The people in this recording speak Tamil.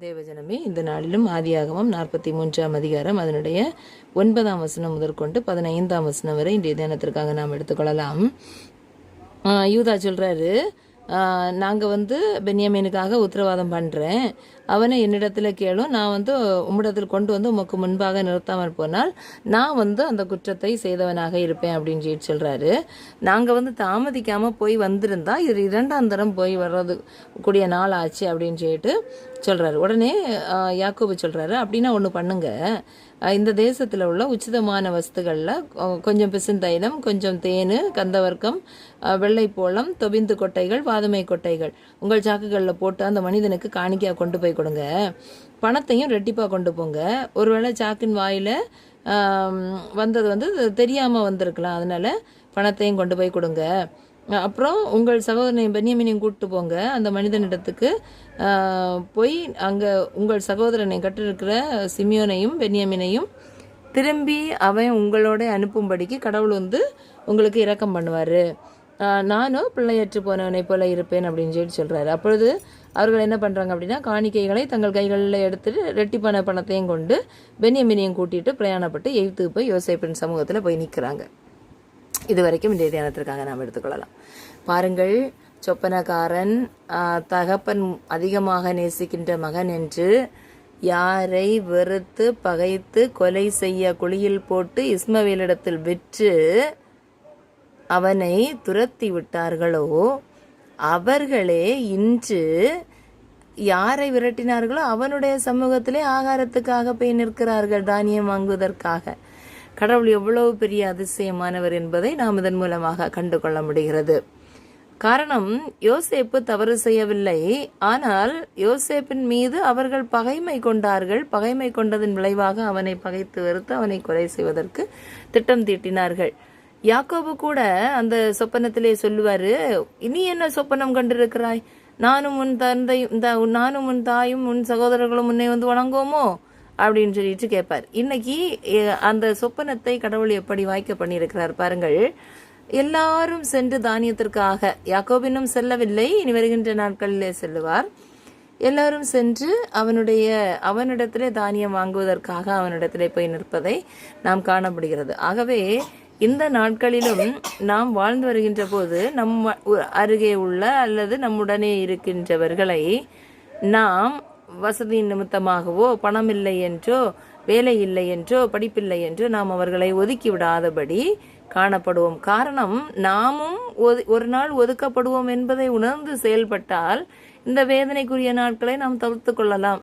தேவஜனமே, இந்த நாளிலும் ஆதியாகமம் 43ஆம் அதிகாரம் அதனுடைய 9ஆம் வசனம் முதற்கொண்டு 15ஆம் வசனம் வரை இன்றைய தியானத்திற்காக நாம் எடுத்துக்கொள்ளலாம். யூதா சொல்றாரு, நாங்கள் பென்யாமீனுக்காக உத்தரவாதம் பண்ணுறேன், அவனை என்னிடத்துல கேளும், நான் உம்மிடத்தில் கொண்டு உமக்கு முன்பாக நிறுத்தாமல் போனால் நான் அந்த குற்றத்தை செய்தவனாக இருப்பேன் அப்படின்னு சொல்லிட்டு சொல்கிறாரு. நாங்கள் தாமதிக்காமல் போய் வந்திருந்தா இது 2ஆம் தரம் போய் வர்றது கூடிய நாள் ஆச்சு அப்படின்னு சொல்லிட்டு சொல்கிறாரு. உடனே யாக்கோபு சொல்கிறாரு, அப்படின்னா ஒன்று பண்ணுங்க, இந்த தேசத்தில் உள்ள உச்சிதமான வஸ்துகளில் கொஞ்சம் பிசுந்தைலம், கொஞ்சம் தேன், கந்தவர்க்கம், வெள்ளைப்போளம், தொபிந்து கொட்டைகள், வாதுமை கொட்டைகள் உங்கள் சாக்குகளில் போட்டு அந்த மனிதனுக்கு காணிக்கையாக கொண்டு போய் கொடுங்க. பணத்தையும் ரெட்டிப்பாக கொண்டு போங்க. ஒருவேளை சாக்கின் வாயில் வந்தது தெரியாமல் வந்திருக்கலாம், அதனால பணத்தையும் கொண்டு போய் கொடுங்க. அப்புறம் உங்கள் சகோதரனையும் பென்யாமீனையும் கூப்பிட்டு போங்க. அந்த மனிதனிடத்துக்கு போய் அங்கே உங்கள் சகோதரனை கட்டிருக்கிற சிமியோனையும் பென்யாமீனையும் திரும்பி அவன் உங்களோட அனுப்பும்படிக்கு கடவுள் உங்களுக்கு இரக்கம் பண்ணுவார். நானும் பிள்ளையற்று போனவனை போல இருப்பேன் அப்படின்னு சொல்கிறாரு. அப்பொழுது அவர்கள் என்ன பண்ணுறாங்க அப்படின்னா, காணிக்கைகளை தங்கள் கைகளில் எடுத்துட்டு ரெட்டிப்பான பணத்தையும் கொண்டு பென்யாமீனையும் கூட்டிகிட்டு பிரயாணப்பட்டு எகிப்துக்கு போய் யோசேப்பின் சமூகத்தில் போய் நிற்கிறாங்க. இது வரைக்கும் இன்றைய தியானத்திற்காக நாம் எடுத்துக்கொள்ளலாம். பாருங்கள், சொப்பனக்காரன் தகப்பன் அதிகமாக நேசிக்கின்ற மகன் என்று யாரை வெறுத்து பகைத்து கொலை செய்ய குழியில் போட்டு இஸ்மவேலிடத்தில் விற்று அவனை துரத்தி விட்டார்களோ அவர்களே இன்று யாரை விரட்டினார்களோ அவனுடைய சமூகத்திலே ஆகாரத்துக்காக போய் நிற்கிறார்கள், தானியம் வாங்குவதற்காக. கடவுள் எவ்வளவு பெரிய அதிசயமானவர் என்பதை நாம் இதன் மூலமாக கண்டு கொள்ள முடிகிறது. காரணம், யோசேப்பு தவறு செய்யவில்லை, ஆனால் யோசேப்பின் மீது அவர்கள் பகைமை கொண்டார்கள். பகைமை கொண்டதன் விளைவாக அவனை பகைத்து வெறுத்து அவனை கொலை செய்வதற்கு திட்டம் தீட்டினார்கள். யாக்கோபு கூட அந்த சொப்பனத்திலே சொல்லுவாரு, இனி என்ன சொப்பனம் கண்டிருக்கிறாய்? நானும் உன் தாயும் உன் சகோதரர்களும் உன்னை வணங்குவோமோ அப்படின்னு சொல்லிட்டு கேட்பார். இன்னைக்கு அந்த சொப்பனத்தை கடவுள் எப்படி வாய்க்க பண்ணியிருக்கிறார் பாருங்கள். எல்லாரும் சென்று தானியத்திற்காக, யாக்கோபினும் செல்லவில்லை, இனி வருகின்ற நாட்களிலே செல்லுவார். எல்லாரும் சென்று அவனிடத்திலே தானியம் வாங்குவதற்காக அவனிடத்திலே போய் நிற்பதை நாம் காணப்படுகிறது. ஆகவே இந்த நாட்களிலும் நாம் வாழ்ந்து வருகின்ற போது நம் அருகே உள்ள அல்லது நம்முடனே இருக்கின்றவர்களை நாம் வசதி நிமித்தமாகவோ, பணம் இல்லை என்றோ, வேலை இல்லை என்றோ, படிப்பில்லை என்றோ நாம் அவர்களை ஒதுக்கி விடாதபடி காணப்படுவோம். காரணம், நாமும் ஒரு நாள் ஒதுக்கப்படுவோம் என்பதை உணர்ந்து செயல்பட்டால் இந்த வேதனைக்குரிய நாட்களை நாம் தவிர்த்து கொள்ளலாம்.